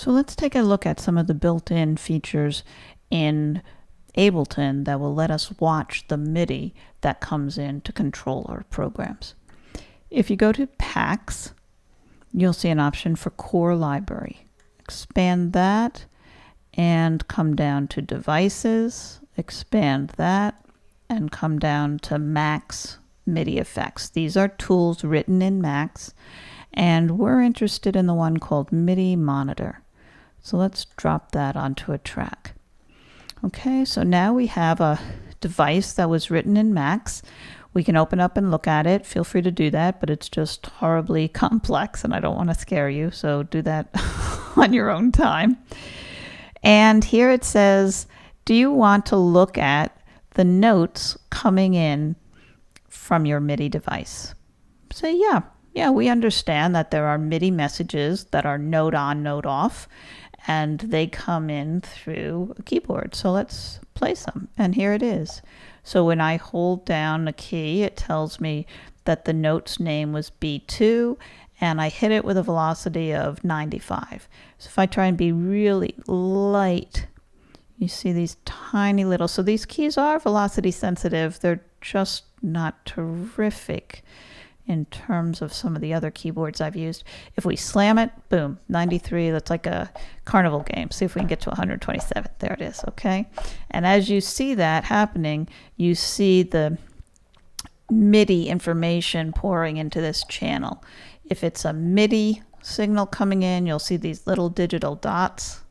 So let's take a look at some of the built-in features in Ableton that will let us watch the MIDI that comes in to control our programs. If you go to Packs, you'll see an option for Core Library. Expand that and come down to Devices, expand that, and come down to Max MIDI Effects. These are tools written in Max, and we're interested in the one called MIDI Monitor. So let's drop that onto a track. Okay, so now we have a device that was written in Max. We can open up and look at it. Feel free to do that, but it's just horribly complex and I don't want to scare you, so do that on your own time. And here it says, do you want to look at the notes coming in from your MIDI device? Say, yeah, we understand that there are MIDI messages that are note on, note off, and they come in through a keyboard. So let's place them. And here it is. So when I hold down a key, it tells me that the note's name was B2, and I hit it with a velocity of 95. So if I try and be really light, you see these tiny little, so these keys are velocity sensitive. They're just not terrific in terms of some of the other keyboards I've used. If we slam it, boom, 93, that's like a carnival game. See if we can get to 127. There it is, okay? And as you see that happening, you see the MIDI information pouring into this channel. If it's a MIDI signal coming in, you'll see these little digital dots.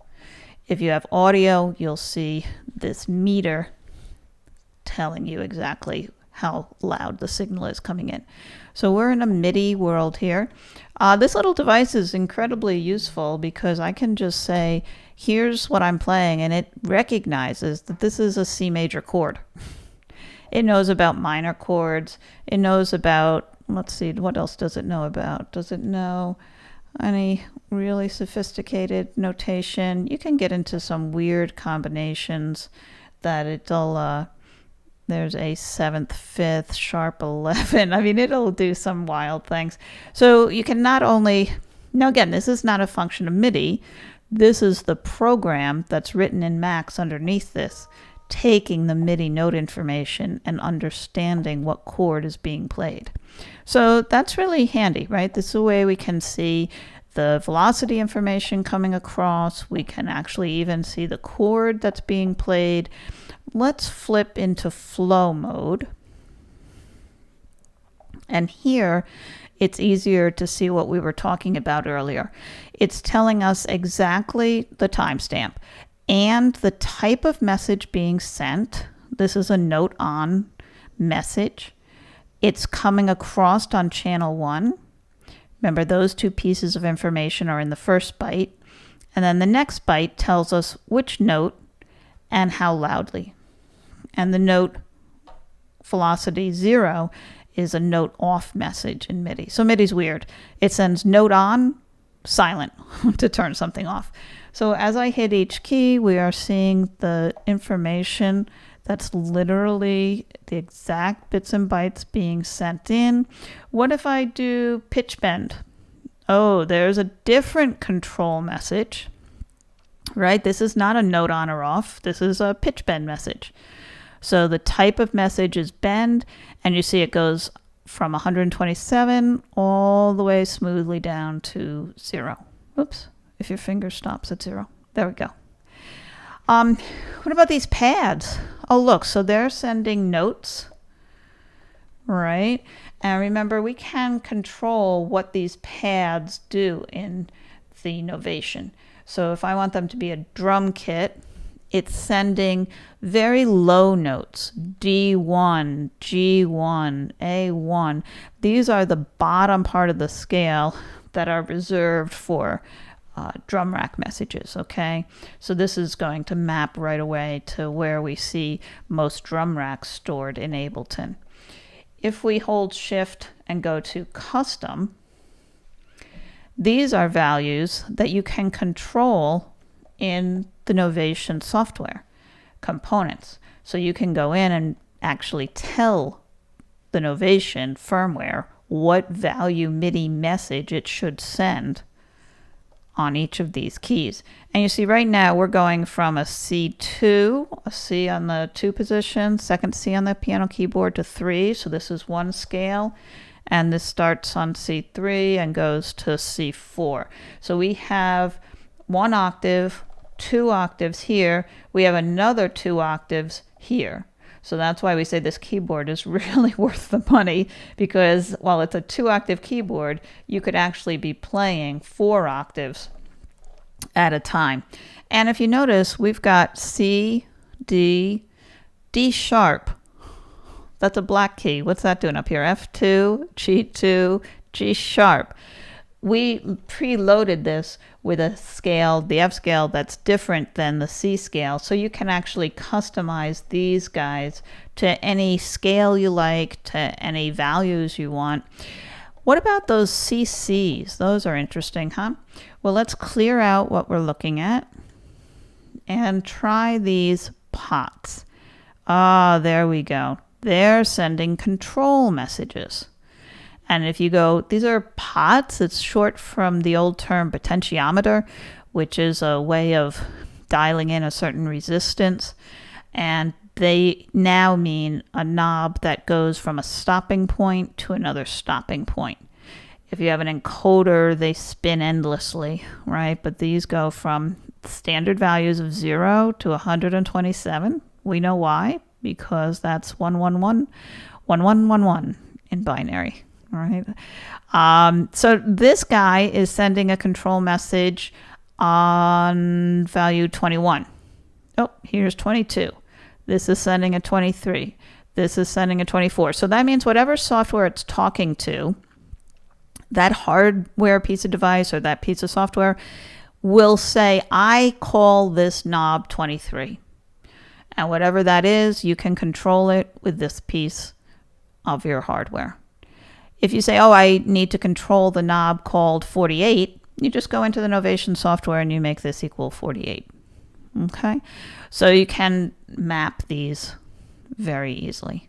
If you have audio, you'll see this meter telling you exactly how loud the signal is coming in. So we're in a MIDI world here. This little device is incredibly useful because I can just say, here's what I'm playing, and it recognizes that this is a C major chord. It knows about minor chords. It knows about, let's see, what else does it know about? Does it know any really sophisticated notation? You can get into some weird combinations that it'll, there's a 7th, 5th, sharp 11. I mean, it'll do some wild things. So you can not only, now again, this is not a function of MIDI. This is the program that's written in Max underneath this, taking the MIDI note information and understanding what chord is being played. So that's really handy, right? This is a way we can see the velocity information coming across. We can actually even see the chord that's being played. Let's flip into flow mode. And here, it's easier to see what we were talking about earlier. It's telling us exactly the timestamp and the type of message being sent. This is a note on message. It's coming across on channel 1. Remember, those two pieces of information are in the first byte. And then the next byte tells us which note and how loudly. And the note velocity 0 is a note off message in MIDI. So MIDI's weird. It sends note on, silent to turn something off. So as I hit each key, we are seeing the information that's literally the exact bits and bytes being sent in. What if I do pitch bend? Oh, there's a different control message, right? This is not a note on or off. This is a pitch bend message. So the type of message is bend, and you see it goes from 127 all the way smoothly down to 0. Oops, if your finger stops at 0. There we go. What about these pads? Oh, look, so they're sending notes, right? And remember, we can control what these pads do in the Novation. So if I want them to be a drum kit, it's sending very low notes, D1, G1, A1. These are the bottom part of the scale that are reserved for drum rack messages, okay? So this is going to map right away to where we see most drum racks stored in Ableton. If we hold Shift and go to Custom, these are values that you can control in the Novation software components. So you can go in and actually tell the Novation firmware what value MIDI message it should send on each of these keys. And you see right now we're going from a C2, a C on the 2 position, second C on the piano keyboard, to 3. So this is one scale, and this starts on C3 and goes to C4. So we have 1 octave, 2 octaves here. We have another 2 octaves here. So that's why we say this keyboard is really worth the money, because while it's a 2-octave keyboard, you could actually be playing 4 octaves at a time. And if you notice, we've got C, D, D sharp. That's a black key. What's that doing up here? F2, G2, G sharp. We preloaded this with a scale, the F scale, that's different than the C scale. So you can actually customize these guys to any scale you like, to any values you want. What about those CCs? Those are interesting, huh? Well, let's clear out what we're looking at and try these pots. Ah, there we go. They're sending control messages. And if you go, these are pots. It's short from the old term potentiometer, which is a way of dialing in a certain resistance. And they now mean a knob that goes from a stopping point to another stopping point. If you have an encoder, they spin endlessly, right? But these go from standard values of 0 to 127. We know why, because that's 111, 1111 in binary. Right. So this guy is sending a control message on value 21. Oh, here's 22. This is sending a 23. This is sending a 24. So that means whatever software it's talking to, that hardware piece of device or that piece of software will say, I call this knob 23. And whatever that is, you can control it with this piece of your hardware. If you say, oh, I need to control the knob called 48, you just go into the Novation software and you make this equal 48. Okay? So you can map these very easily.